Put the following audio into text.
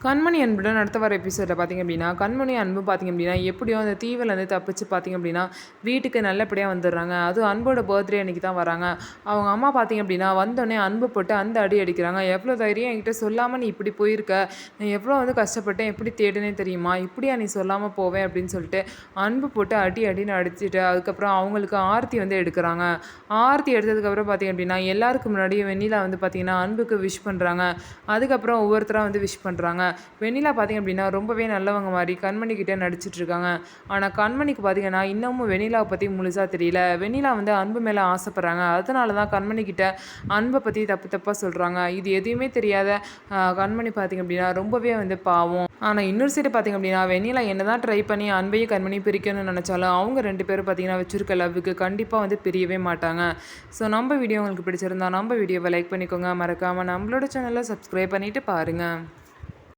கண்மணி அன்புடன் அடுத்த வர எபிசோடில் பார்த்திங்க அப்படின்னா, கண்மணி அன்பு பார்த்திங்க அப்படின்னா எப்படியோ அந்த தீவிலேருந்து தப்பிச்சு பார்த்திங்க அப்படின்னா வீட்டுக்கு நல்லபடியாக வந்துடுறாங்க. அதுவும் அன்போட பர்த்டே அன்றைக்கி தான் வராங்க. அவங்க அம்மா பார்த்திங்க அப்படின்னா வந்தோடனே அன்பு போட்டு அந்த அடி அடிக்கிறாங்க. எவ்வளோ தைரியம் என்கிட்ட சொல்லாமல் நீ இப்படி போயிருக்க, நான் எவ்வளோ வந்து கஷ்டப்பட்டேன், எப்படி தேடுனே தெரியுமா, இப்படியா நீ சொல்லாமல் போவேன் அப்படின்னு சொல்லிட்டு அன்பு போட்டு அடி அடின்னு அடிச்சுட்டு அதுக்கப்புறம் அவங்களுக்கு ஆர்த்தி வந்து எடுக்கிறாங்க. ஆர்த்தி எடுத்ததுக்கப்புறம் பார்த்திங்க அப்படின்னா எல்லாருக்கு முன்னாடியும் வெண்ணிலா வந்து பார்த்திங்கன்னா அன்புக்கு விஷ் பண்ணுறாங்க. அதுக்கப்புறம் ஒவ்வொருத்தராக வந்து விஷ் பண்ணுறாங்க. வெண்ணிலா பார்த்திங்க அப்படின்னா ரொம்பவே நல்லவங்க மாதிரி கண்மணிக்கிட்டே நடிச்சிட்ருக்காங்க. ஆனால் கண்மணிக்கு பார்த்திங்கன்னா இன்னமும் வெண்ணிலாவை பற்றி முழுசாக தெரியல. வெண்ணிலா வந்து அன்பு மேலே ஆசைப்பட்றாங்க. அதனால தான் கண்மணிக்கிட்ட அன்பை பற்றி தப்பு தப்பாக சொல்கிறாங்க. இது எதுவுமே தெரியாத கண்மணி பார்த்திங்க அப்படின்னா ரொம்பவே வந்து பாவம். ஆனால் இன்னொரு சைடு பார்த்திங்க அப்படின்னா வெண்ணிலா என்ன தான் ட்ரை பண்ணி அன்பையும் கண்மணியும் பிரிக்கணும்னு நினச்சாலும் அவங்க 2 பேரும் பார்த்திங்கன்னா வச்சுருக்க லவ்வுக்கு கண்டிப்பாக வந்து பிரியவே மாட்டாங்க. ஸோ நம்ம வீடியோ உங்களுக்கு பிடிச்சிருந்தா நம்ம வீடியோவை லைக் பண்ணிக்கோங்க. மறக்காமல் நம்மளோட சேனலை சப்ஸ்கிரைப் பண்ணிவிட்டு பாருங்கள்.